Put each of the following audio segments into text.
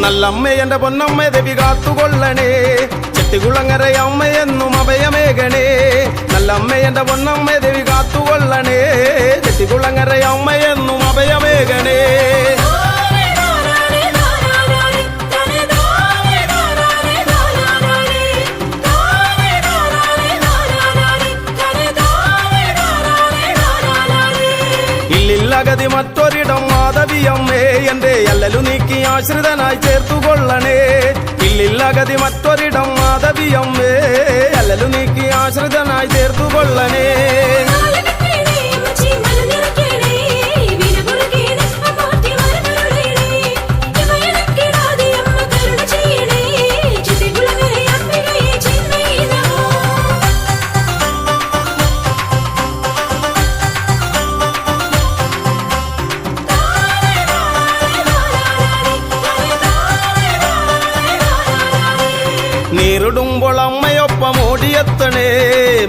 നല്ലമ്മ എന്റെ പൊന്നമ്മ ദേവി കാത്തുകൊള്ളണേ ചെട്ടികുളങ്ങര അമ്മയെന്നും അഭയമേകണേ നല്ലമ്മ എന്റെ പൊന്നമ്മ ദേവി കാത്തുകൊള്ളണേ ചെട്ടികുളങ്ങര അമ്മയെന്നും അഭയമേകണേ ഇല്ലില്ലഗതി മറ്റൊരിടം മാധവിയമ്മേ എന്റെ അല്ലലു നീക്കി ആശ്രിതനായി ചേർത്തുകൊള്ളണേ ഇല്ലില്ലഗതി മറ്റൊരിടം മാധവിയമ്മേ അല്ലലു നീക്കി ആശ്രിതനായി ചേർത്തുകൊള്ളണേ നീറിടുമ്പോൾ അമ്മയൊപ്പം ഓടിയെത്തണേ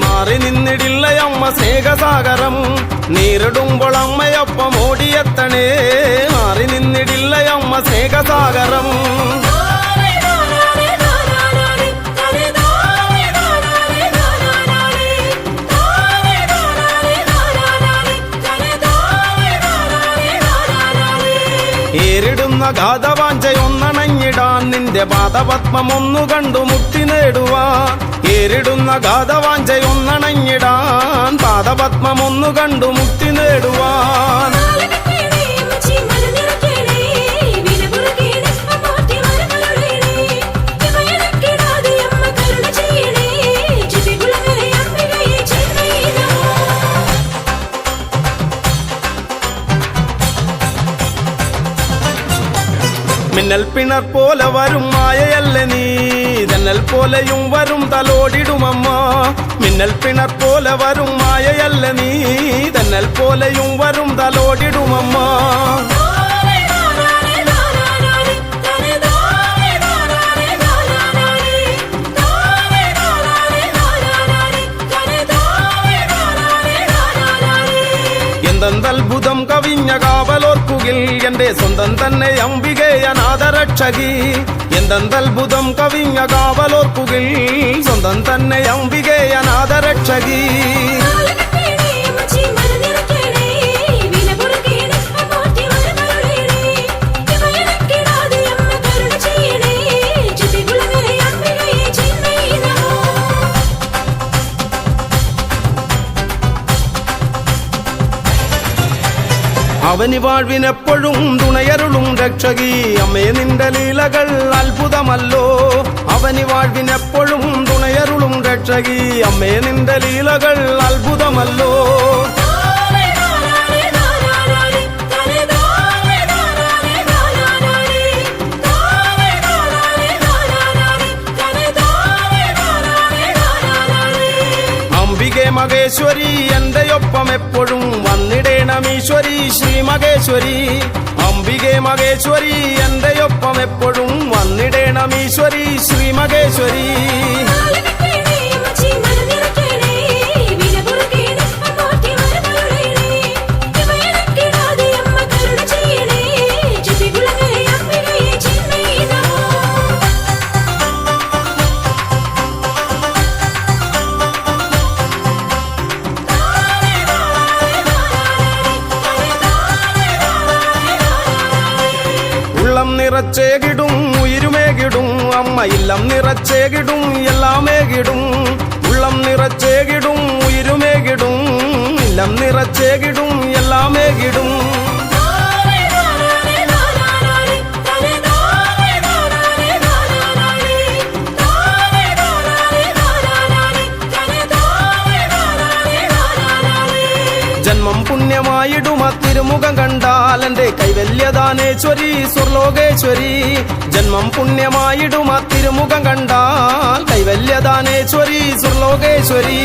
മാറി നിന്നിടില്ലയമ്മ സ്നേഹസാഗരം നീറിടുമ്പോൾ അമ്മയൊപ്പം ഓടിയെത്തണേ മാറി നിന്നിടില്ലയമ്മ സ്നേഹസാഗരം ഏറിടുന്ന ഗാഥവാഞ്ചയൊന്നണഞ്ഞിടാൻ നിന്റെ പാദപത്മം ഒന്നു കണ്ടു മുക്തി നേടുവാൻ ഏറിടുന്ന ഗാഥവാഞ്ചയൊന്നണഞ്ഞിടാൻ പാദപത്മം ഒന്നു കണ്ടു മുക്തി നേടുവാൻ മിന്നൽ പിണർ പോലെ വരും മായയല്ല നീ തെന്നൽ പോലെയും വരും തലോടിടുമമ്മ മിന്നൽ പിണർ പോലെ വരും മായയല്ല നീ തെന്നൽ പോലെയും വരും തലോടിടുമമ്മ എന്തെന്തത്ഭുതം കവിഞ്ഞ കാവലോർക്കുകിൽ എന്റെ സ്വന്തം തന്നെ അംബികേ അനാഥരക്ഷകി എന്തെന്തത്ഭുതം കവിഞ്ഞ കാവലോർക്കുകിൽ സ്വന്തം തന്നെ അംബികേ അനാഥരക്ഷകി അവനി വാഴ്വിനെപ്പോഴും തുണയരുളും രക്ഷകി അമ്മേ നിന്റെ ലീലകൾ അത്ഭുതമല്ലോ അവനി വാഴ്വിനെപ്പോഴും തുണയരുളും രക്ഷകി അമ്മേ നിന്റെ ലീലകൾ അത്ഭുതമല്ലോ അംബികേ മഹേശ്വരി എന്റെ ഒപ്പം എപ്പോഴും വന്നിടേണമീശ്വരി ശ്രീ മഹേശ്വരി അംബികേ മഹേശ്വരി എന്റെ ഒപ്പം എപ്പോഴും വന്നിടേണമീശ്വരി ശ്രീ മഹേശ്വരി നിറച്ചേകിടും ഉയിരുമേകിടും അമ്മ ഇല്ലം നിറച്ചേകിടും എല്ലാമേകിടും ഉള്ളം നിറച്ചേകിടും ഉയിരുമേകിടും ഇല്ലം നിറച്ചേകിടും എല്ലാമേകിടും ജന്മം പുണ്യമായിടും തിരുമുഖം കണ്ടാൽ എന്റെ കൈവല്യദാനേശ്വരി സ്വർലോകേശ്വരി ജന്മം പുണ്യമായിടും തിരുമുഖം കണ്ടാൽ കൈവല്യദാനേശ്വരി സ്വർലോകേശ്വരി